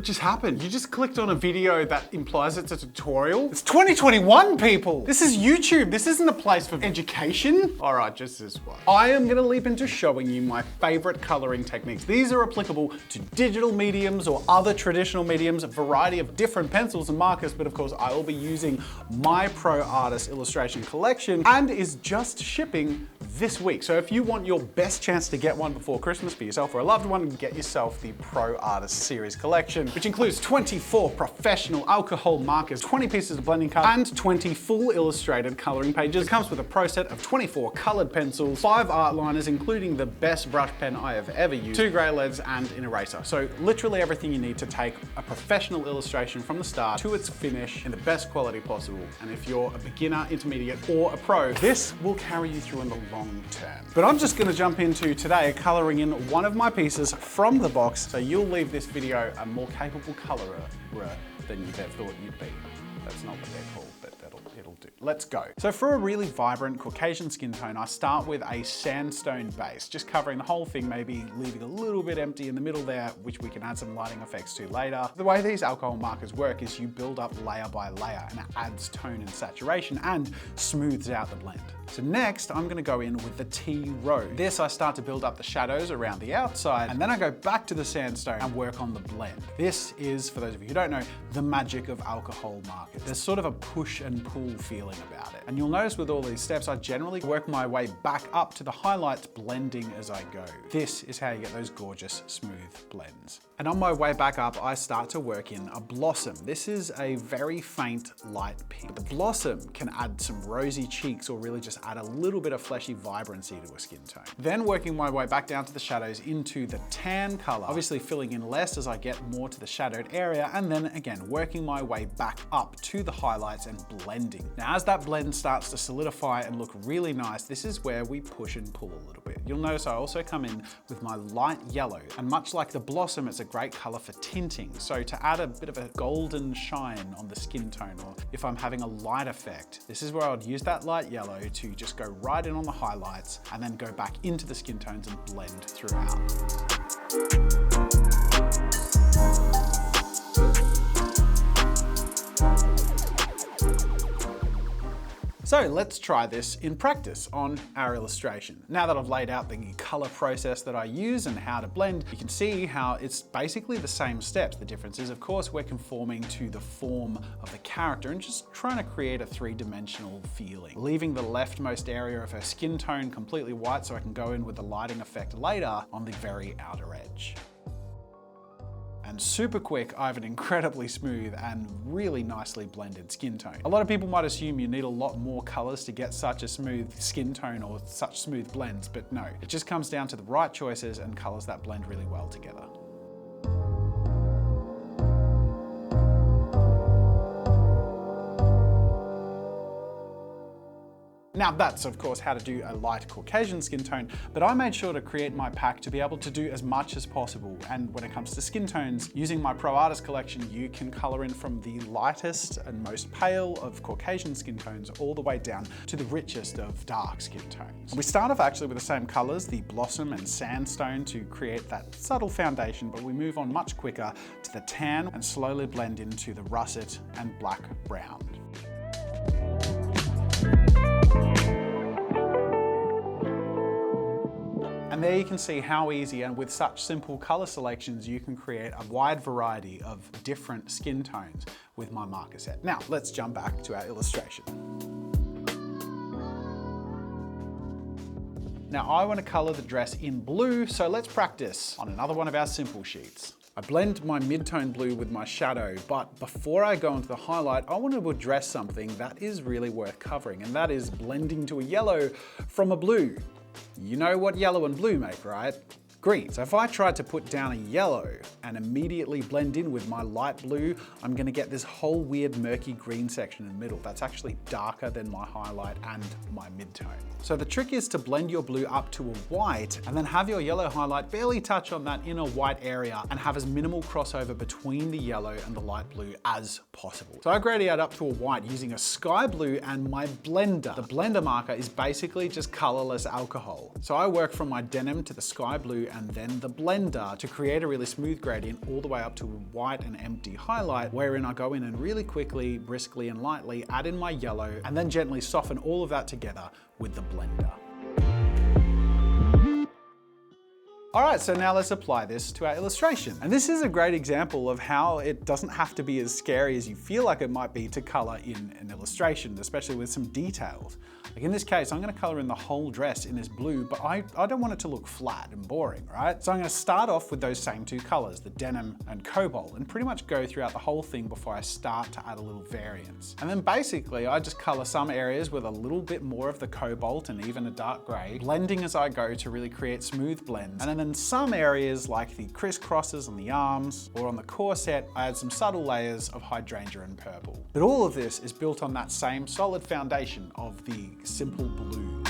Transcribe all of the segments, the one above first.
just happened? You just clicked on a video that implies it's a tutorial? It's 2021, people! This is YouTube. This isn't a place for education. All right, just this one. I am gonna leap into showing you my favorite coloring techniques. These are applicable to digital mediums or other traditional mediums, a variety of different pencils and markers, but of course I will be using my Pro Artist illustration collection and is just shipping this week. So if you want your best chance to get one before Christmas for yourself or a loved one, get yourself the Pro Artist series collection, which includes 24 professional alcohol markers, 20 pieces of blending cards, and 20 full illustrated coloring pages. It comes with a pro set of 24 colored pencils, 5 art liners, including the best brush pen I have ever used, 2 gray leads, and an eraser. So literally everything you need to take a professional illustration from the start to its finish in the best quality possible. And if you're a beginner, intermediate, or a pro, this will carry you through in the long term. But I'm just gonna jump into today coloring in one of my pieces from the box, so you'll leave this video a more capable colorer than you've ever thought you'd be. That's not what they're called, but it'll do. Let's go. So for a really vibrant Caucasian skin tone, I start with a sandstone base, just covering the whole thing, maybe leaving a little bit empty in the middle there, which we can add some lighting effects to later. The way these alcohol markers work is you build up layer by layer, and it adds tone and saturation and smooths out the blend. So next, I'm gonna go in with the T row. This, I start to build up the shadows around the outside, and then I go back to the sandstone and work on the blend. This is, for those of you who don't know, the magic of alcohol markers. There's sort of a push and pull feeling about it. And you'll notice with all these steps, I generally work my way back up to the highlights, blending as I go. This is how you get those gorgeous, smooth blends. And on my way back up, I start to work in a blossom. This is a very faint light pink. The blossom can add some rosy cheeks or really just add a little bit of fleshy vibrancy to a skin tone. Then working my way back down to the shadows into the tan color, obviously filling in less as I get more to the shadowed area, and then again, working my way back up to the highlights and blending. Now, as that blend starts to solidify and look really nice, this is where we push and pull a little bit. You'll notice I also come in with my light yellow, and much like the blossom, it's a great color for tinting. So to add a bit of a golden shine on the skin tone, or if I'm having a light effect, this is where I would use that light yellow to just go right in on the highlights and then go back into the skin tones and blend throughout. So let's try this in practice on our illustration. Now that I've laid out the color process that I use and how to blend, you can see how it's basically the same steps. The difference is, of course, we're conforming to the form of the character and just trying to create a three-dimensional feeling. Leaving the leftmost area of her skin tone completely white so I can go in with the lighting effect later on the very outer edge. And super quick, I have an incredibly smooth and really nicely blended skin tone. A lot of people might assume you need a lot more colors to get such a smooth skin tone or such smooth blends, but no. It just comes down to the right choices and colors that blend really well together. Now that's of course how to do a light Caucasian skin tone, but I made sure to create my pack to be able to do as much as possible. And when it comes to skin tones, using my Pro Artist collection, you can color in from the lightest and most pale of Caucasian skin tones all the way down to the richest of dark skin tones. We start off actually with the same colors, the blossom and sandstone, to create that subtle foundation, but we move on much quicker to the tan and slowly blend into the russet and black brown. And there you can see how easy and with such simple color selections you can create a wide variety of different skin tones with my marker set. Now let's jump back to our illustration. Now I want to color the dress in blue, so let's practice on another one of our simple sheets. I blend my mid-tone blue with my shadow, but before I go into the highlight, I want to address something that is really worth covering, and that is blending to a yellow from a blue. You know what yellow and blue make, right? Green. So if I tried to put down a yellow and immediately blend in with my light blue, I'm gonna get this whole weird murky green section in the middle. That's actually darker than my highlight and my mid-tone. So the trick is to blend your blue up to a white and then have your yellow highlight barely touch on that inner white area and have as minimal crossover between the yellow and the light blue as possible. So I gradiate up to a white using a sky blue and my blender. The blender marker is basically just colorless alcohol. So I work from my denim to the sky blue and then the blender to create a really smooth gradient all the way up to a white and empty highlight, wherein I go in and really quickly, briskly and lightly add in my yellow and then gently soften all of that together with the blender. All right, so now let's apply this to our illustration. And this is a great example of how it doesn't have to be as scary as you feel like it might be to color in an illustration, especially with some details. Like in this case, I'm gonna color in the whole dress in this blue, but I don't want it to look flat and boring, right? So I'm gonna start off with those same two colors, the denim and cobalt, and pretty much go throughout the whole thing before I start to add a little variance. And then basically, I just color some areas with a little bit more of the cobalt and even a dark gray, blending as I go to really create smooth blends. And then some areas like the crisscrosses on the arms or on the corset, I add some subtle layers of hydrangea and purple. But all of this is built on that same solid foundation of the simple blues.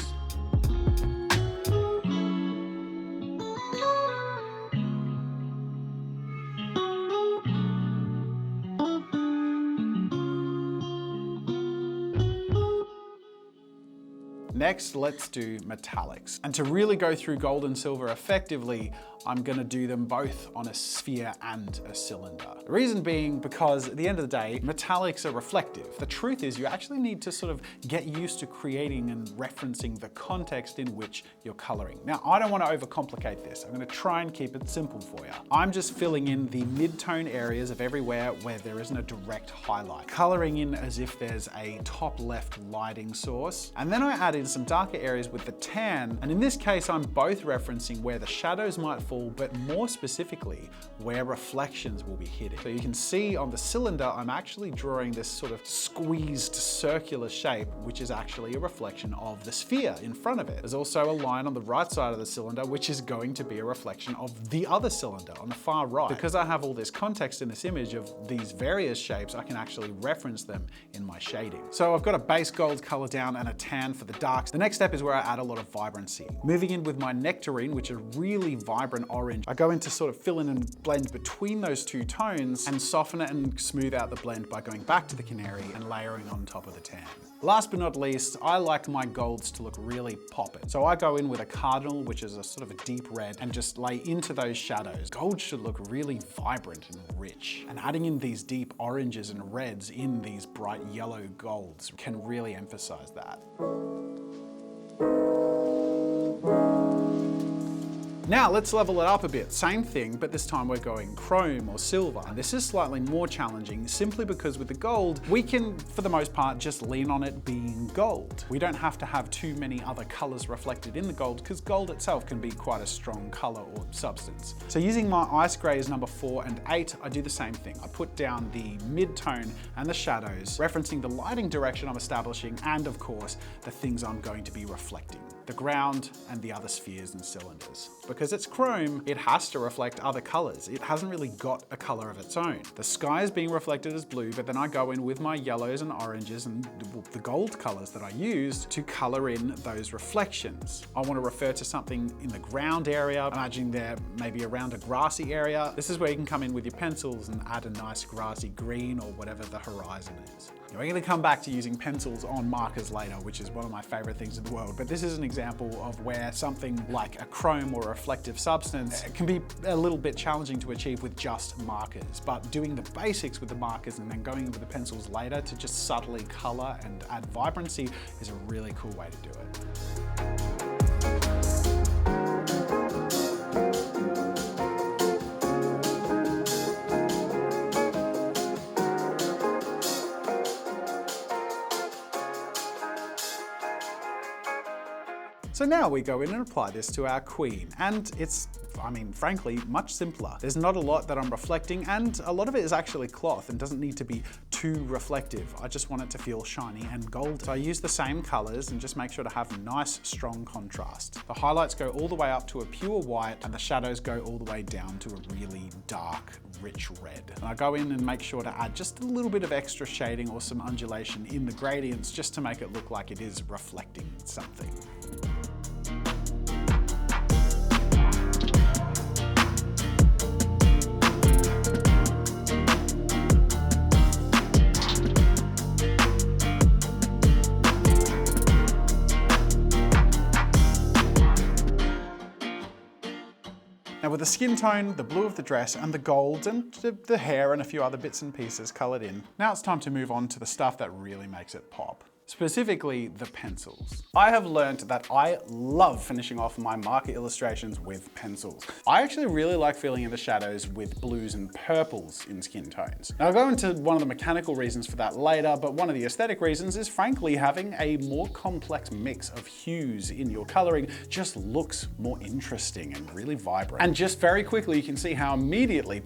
Next, let's do metallics. And to really go through gold and silver effectively, I'm gonna do them both on a sphere and a cylinder. The reason being because at the end of the day, metallics are reflective. The truth is you actually need to sort of get used to creating and referencing the context in which you're coloring. Now, I don't wanna overcomplicate this. I'm gonna try and keep it simple for you. I'm just filling in the mid-tone areas of everywhere where there isn't a direct highlight. Coloring in as if there's a top left lighting source. And then I add in some darker areas with the tan. And in this case, I'm both referencing where the shadows might fall, but more specifically, where reflections will be hitting. So you can see on the cylinder, I'm actually drawing this sort of squeezed circular shape, which is actually a reflection of the sphere in front of it. There's also a line on the right side of the cylinder, which is going to be a reflection of the other cylinder on the far right. Because I have all this context in this image of these various shapes, I can actually reference them in my shading. So I've got a base gold color down and a tan for the darks. The next step is where I add a lot of vibrancy. Moving in with my nectarine, which is really vibrant orange, I go in to sort of fill in and blend between those two tones and soften it and smooth out the blend by going back to the canary and layering on top of the tan. Last but not least, I like my golds to look really poppin'. So I go in with a cardinal, which is a sort of a deep red, and just lay into those shadows. Gold should look really vibrant and rich. And adding in these deep oranges and reds in these bright yellow golds can really emphasize that. Now let's level it up a bit. Same thing, but this time we're going chrome or silver. And this is slightly more challenging simply because with the gold, we can, for the most part, just lean on it being gold. We don't have to have too many other colors reflected in the gold because gold itself can be quite a strong color or substance. So using my ice grays number 4 and 8, I do the same thing. I put down the mid-tone and the shadows, referencing the lighting direction I'm establishing and of course, the things I'm going to be reflecting. The ground and the other spheres and cylinders. Because it's chrome, it has to reflect other colors. It hasn't really got a color of its own. The sky is being reflected as blue, but then I go in with my yellows and oranges and the gold colors that I used to color in those reflections. I want to refer to something in the ground area. Imagine there maybe around a grassy area. This is where you can come in with your pencils and add a nice grassy green or whatever the horizon is. Now, we're going to come back to using pencils on markers later, which is one of my favorite things in the world, but this is an example of where something like a chrome or a reflective substance can be a little bit challenging to achieve with just markers, but doing the basics with the markers and then going in with the pencils later to just subtly color and add vibrancy is a really cool way to do it. So now we go in and apply this to our queen, and it's, I mean, frankly, much simpler. There's not a lot that I'm reflecting, and a lot of it is actually cloth and doesn't need to be too reflective. I just want it to feel shiny and golden. So I use the same colors and just make sure to have nice, strong contrast. The highlights go all the way up to a pure white, and the shadows go all the way down to a really dark, rich red. And I go in and make sure to add just a little bit of extra shading or some undulation in the gradients just to make it look like it is reflecting something. with the skin tone, the blue of the dress, and the gold, and the hair, and a few other bits and pieces colored in. Now it's time to move on to the stuff that really makes it pop. Specifically, the pencils. I have learned that I love finishing off my marker illustrations with pencils. I actually really like filling in the shadows with blues and purples in skin tones. Now I'll go into one of the mechanical reasons for that later, but one of the aesthetic reasons is frankly having a more complex mix of hues in your coloring just looks more interesting and really vibrant. And just very quickly, you can see how immediately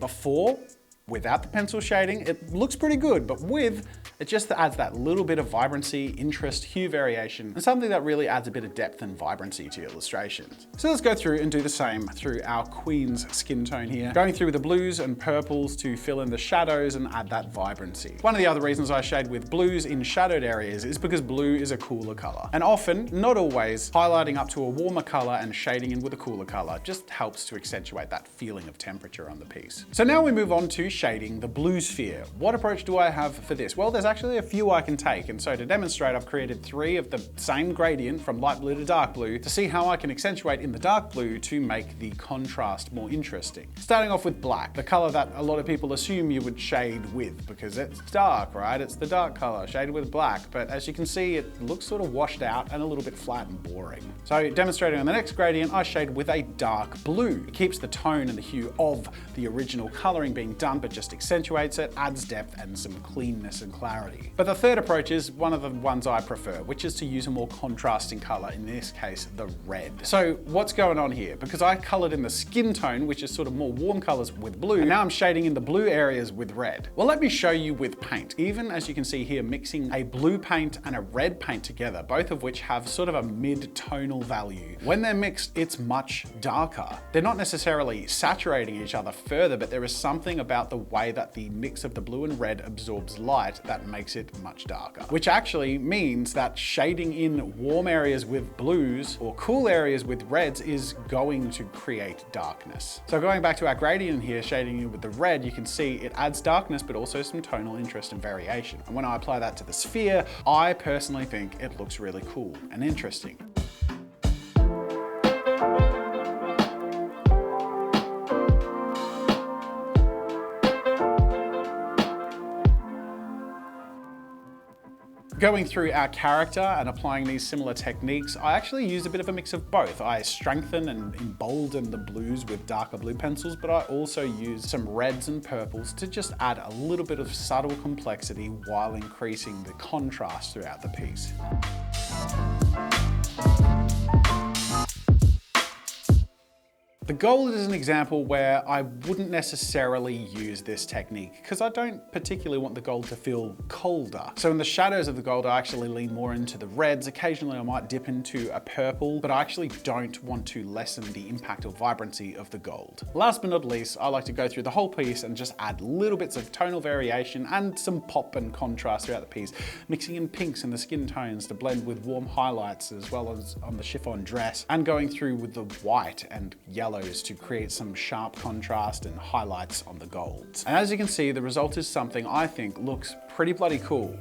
without the pencil shading, it looks pretty good, but with, it just adds that little bit of vibrancy, interest, hue variation, and something that really adds a bit of depth and vibrancy to your illustrations. So let's go through and do the same through our queen's skin tone here, going through with the blues and purples to fill in the shadows and add that vibrancy. One of the other reasons I shade with blues in shadowed areas is because blue is a cooler color. And often, not always, highlighting up to a warmer color and shading in with a cooler color just helps to accentuate that feeling of temperature on the piece. So now we move on to shading the blue sphere. What approach do I have for this? Well, there's actually a few I can take, and so to demonstrate, I've created 3 of the same gradient from light blue to dark blue to see how I can accentuate in the dark blue to make the contrast more interesting. Starting off with black, the color that a lot of people assume you would shade with because it's dark, right? It's the dark color shaded with black, but as you can see, it looks sort of washed out and a little bit flat and boring. So demonstrating on the next gradient, I shade with a dark blue. It keeps the tone and the hue of the original coloring being done, but just accentuates it, adds depth and some cleanness and clarity. But the third approach is one of the ones I prefer, which is to use a more contrasting color, in this case, the red. So what's going on here? Because I colored in the skin tone, which is sort of more warm colors with blue, and now I'm shading in the blue areas with red. Well, let me show you with paint. Even as you can see here, mixing a blue paint and a red paint together, both of which have sort of a mid-tonal value. When they're mixed, it's much darker. They're not necessarily saturating each other further, but there is something about the way that the mix of the blue and red absorbs light that makes it much darker. Which actually means that shading in warm areas with blues or cool areas with reds is going to create darkness. So going back to our gradient here, shading in with the red, you can see it adds darkness, but also some tonal interest and variation. And when I apply that to the sphere, I personally think it looks really cool and interesting. Going through our character and applying these similar techniques, I actually use a bit of a mix of both. I strengthen and embolden the blues with darker blue pencils, but I also use some reds and purples to just add a little bit of subtle complexity while increasing the contrast throughout the piece. The gold is an example where I wouldn't necessarily use this technique because I don't particularly want the gold to feel colder. So in the shadows of the gold, I actually lean more into the reds. Occasionally I might dip into a purple, but I actually don't want to lessen the impact or vibrancy of the gold. Last but not least, I like to go through the whole piece and just add little bits of tonal variation and some pop and contrast throughout the piece, mixing in pinks and the skin tones to blend with warm highlights as well as on the chiffon dress, and going through with the white and yellow to create some sharp contrast and highlights on the golds. And as you can see, the result is something I think looks pretty bloody cool.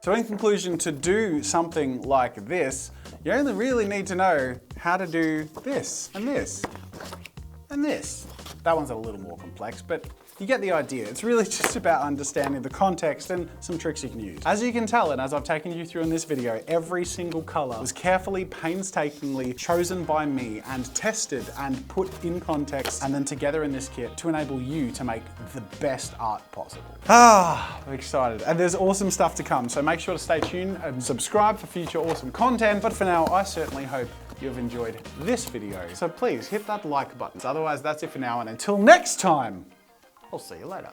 So in conclusion, to do something like this, you only really need to know how to do this, and this, and this. That one's a little more complex, but you get the idea. It's really just about understanding the context and some tricks you can use. As you can tell, and as I've taken you through in this video, every single color was carefully, painstakingly chosen by me and tested and put in context and then together in this kit to enable you to make the best art possible. I'm excited. And there's awesome stuff to come, so make sure to stay tuned and subscribe for future awesome content. But for now, I certainly hope you've enjoyed this video. So please hit that like button. Otherwise, that's it for now, and until next time, I'll see you later.